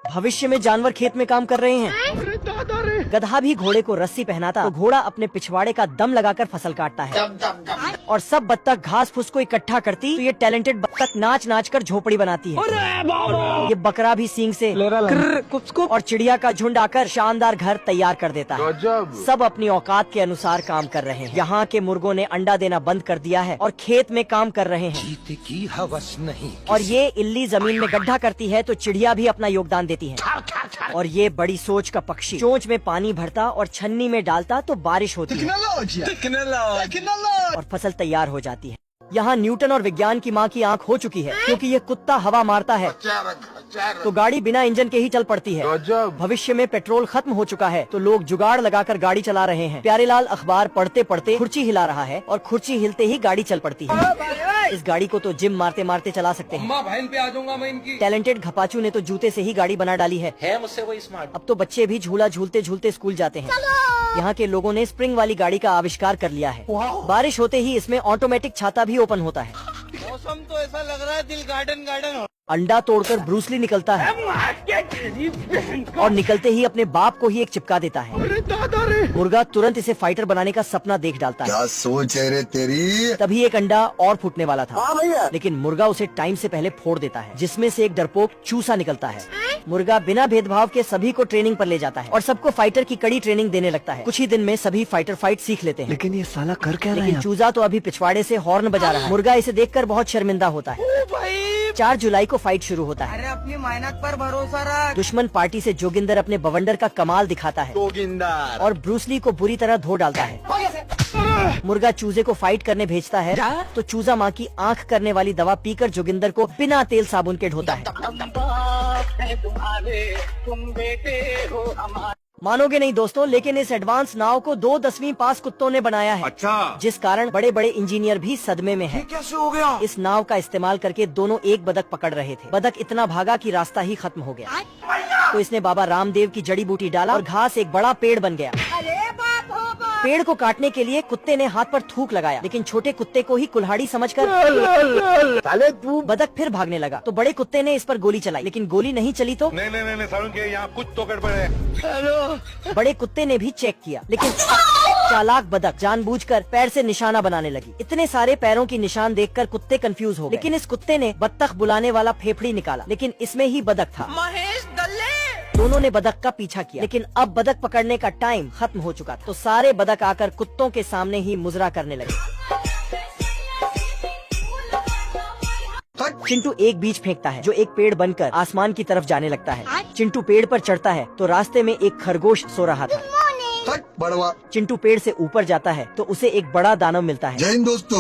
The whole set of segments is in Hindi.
भविष्य में जानवर खेत में काम कर रहे हैं। गधा भी घोड़े को रस्सी पहनाता तो घोड़ा अपने पिछवाड़े का दम लगाकर फसल काटता है। और सब बत्तख घास फूस को इकट्ठा करती तो ये टैलेंटेड बत्तख नाच नाच कर झोपड़ी बनाती है। ये बकरा भी सींग से और चिड़िया का झुंड आकर शानदार घर तैयार कर देता है। सब अपनी औकात के अनुसार काम कर रहे हैं। यहाँ के मुर्गों ने अंडा देना बंद कर दिया है और खेत में काम कर रहे हैं। जीते की हवस नहीं। और ये इल्ली जमीन में गड्ढा करती है तो चिड़िया भी अपना योगदान देती है। और ये बड़ी सोच का पक्षी चोंच में पानी भरता और छन्नी में डालता तो बारिश होती है और फसल तैयार हो जाती है। यहाँ न्यूटन और विज्ञान की माँ की आंख हो चुकी है, क्योंकि ये कुत्ता हवा मारता है तो गाड़ी बिना इंजन के ही चल पड़ती है। भविष्य में पेट्रोल खत्म हो चुका है तो लोग जुगाड़ लगाकर गाड़ी चला रहे हैं। प्यारेलाल अखबार पढ़ते पढ़ते खुर्ची हिला रहा है और खुर्ची हिलते ही गाड़ी चल पड़ती है। इस गाड़ी को तो जिम मारते मारते चला सकते हैं। बहन पे आ जाऊंगा मैं इनकी। टैलेंटेड घपाचू ने तो जूते से ही गाड़ी बना डाली है मुझसे वही स्मार्ट। अब तो बच्चे भी झूला झूलते झूलते स्कूल जाते हैं। यहाँ के लोगों ने स्प्रिंग वाली गाड़ी का आविष्कार कर लिया है। बारिश होते ही इसमें ऑटोमेटिक छाता भी ओपन होता है। मौसम तो ऐसा लग रहा है दिल गार्डन गार्डन। अंडा तोड़कर ब्रूसली निकलता है और निकलते ही अपने बाप को ही एक चिपका देता है। मुर्गा तुरंत इसे फाइटर बनाने का सपना देख डालता है। क्या सोच है रे तेरी। तभी एक अंडा और फूटने वाला था, लेकिन मुर्गा उसे टाइम से पहले फोड़ देता है, जिसमें से एक डरपोक चूसा निकलता है। मुर्गा बिना भेदभाव के सभी को ट्रेनिंग पर ले जाता है और सबको फाइटर की कड़ी ट्रेनिंग देने लगता है। कुछ ही दिन में सभी फाइटर फाइट सीख लेते हैं। लेकिन ये साला कर क्या रहा है। लेकिन चूजा तो अभी पिछवाड़े से हॉर्न बजा रहा है। मुर्गा इसे देखकर बहुत शर्मिंदा होता है। 4 जुलाई को फाइट शुरू होता है। अरे अपनी मेहनत पर भरोसा रख। दुश्मन पार्टी से जोगिंदर अपने बवंडर का कमाल दिखाता है और ब्रूसली को बुरी तरह धो डालता है। मुर्गा चूजे को फाइट करने भेजता है तो चूजा माँ की आंख करने वाली दवा पीकर जोगिंदर को बिना तेल साबुन के ढोता है। मानोगे नहीं दोस्तों, लेकिन इस एडवांस नाव को 2 10वीं पास कुत्तों ने बनाया है। अच्छा। जिस कारण बड़े बड़े इंजीनियर भी सदमे में हैं। कैसे हो गया। इस नाव का इस्तेमाल करके दोनों एक बदक पकड़ रहे थे। बदक इतना भागा कि रास्ता ही खत्म हो गया तो इसने बाबा रामदेव की जड़ी बूटी डाला और घास एक बड़ा पेड़ बन गया। पेड़ को काटने के लिए कुत्ते ने हाथ पर थूक लगाया, लेकिन छोटे कुत्ते को ही कुल्हाड़ी समझकर साले तू। बदक फिर भागने लगा तो बड़े कुत्ते ने इस पर गोली चलाई, लेकिन गोली नहीं चली तो नहीं सारुण के यहाँ कुछ तो गड़बड़ है। बड़े कुत्ते ने भी चेक किया, लेकिन चालाक बदक जानबूझकर पैर से निशाना बनाने लगी। इतने सारे पैरों की निशान देखकर कुत्ते कंफ्यूज हो गए। लेकिन इस कुत्ते ने बत्तख बुलाने वाला फेफड़ी निकाला, लेकिन इसमें ही बदक था। महेश दल्ले। दोनों ने बदक का पीछा किया, लेकिन अब बदक पकड़ने का टाइम खत्म हो चुका था तो सारे बदक आकर कुत्तों के सामने ही मुजरा करने लगे। चिंटू एक बीज फेंकता है जो एक पेड़ बनकर आसमान की तरफ जाने लगता है। चिंटू पेड़ पर चढ़ता है तो रास्ते में एक खरगोश सो रहा था। बड़वा। चिंटू पेड़ से ऊपर जाता है तो उसे एक बड़ा दानव मिलता है। जय हिंद दोस्तों।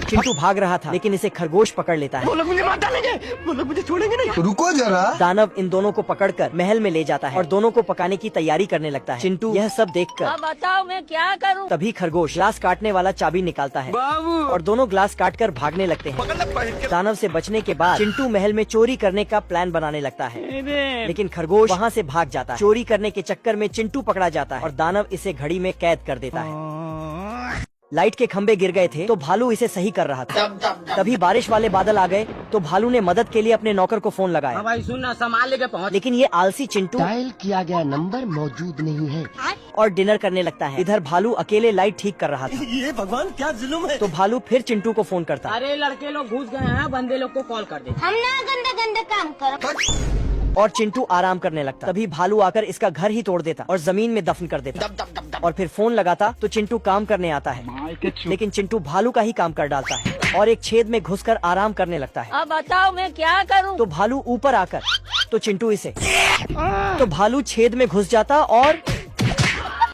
चिंटू भाग रहा था, लेकिन इसे खरगोश पकड़ लेता है। मुझे छोड़ेंगे नहीं। रुको जरा। दानव इन दोनों को पकड़कर महल में ले जाता है और दोनों को पकाने की तैयारी करने लगता है। चिंटू यह सब देखकर अब बताओ मैं क्या करूं? तभी खरगोश ग्लास काटने वाला चाबी निकालता है और दोनों ग्लास काटकर भागने लगते हैं। दानव से बचने के बाद चिंटू महल में चोरी करने का प्लान बनाने लगता है, लेकिन खरगोश वहाँ से भाग जाता है। चोरी करने के चक्कर में चिंटू पकड़ा जाता है और दानव इसे घड़ी में कैद कर देता है। लाइट के खंभे गिर गए थे तो भालू इसे सही कर रहा था। तभी बारिश वाले बादल आ गए तो भालू ने मदद के लिए अपने नौकर को फोन लगाया। भाई सुनना, संभाल लेके पहुँच। लेकिन ये आलसी चिंटू डायल किया गया नंबर मौजूद नहीं है और डिनर करने लगता है। इधर भालू अकेले लाइट ठीक कर रहा था। ये भगवान क्या जुल्म है। तो भालू फिर चिंटू को फोन करता। अरे लड़के लोग घुस गए हैं, बंदे लोग को कॉल कर दे। हम ना गंदा गंदा काम करो। और चिंटू आराम करने लगता। तभी भालू आकर इसका घर ही तोड़ देता और जमीन में दफन कर देता और फिर फोन लगाता तो चिंटू काम करने आता है, लेकिन चिंटू भालू का ही काम कर डालता है और एक छेद में घुसकर आराम करने लगता है। अब बताओ मैं क्या करूं? तो भालू ऊपर आकर तो चिंटू इसे तो भालू छेद में घुस जाता और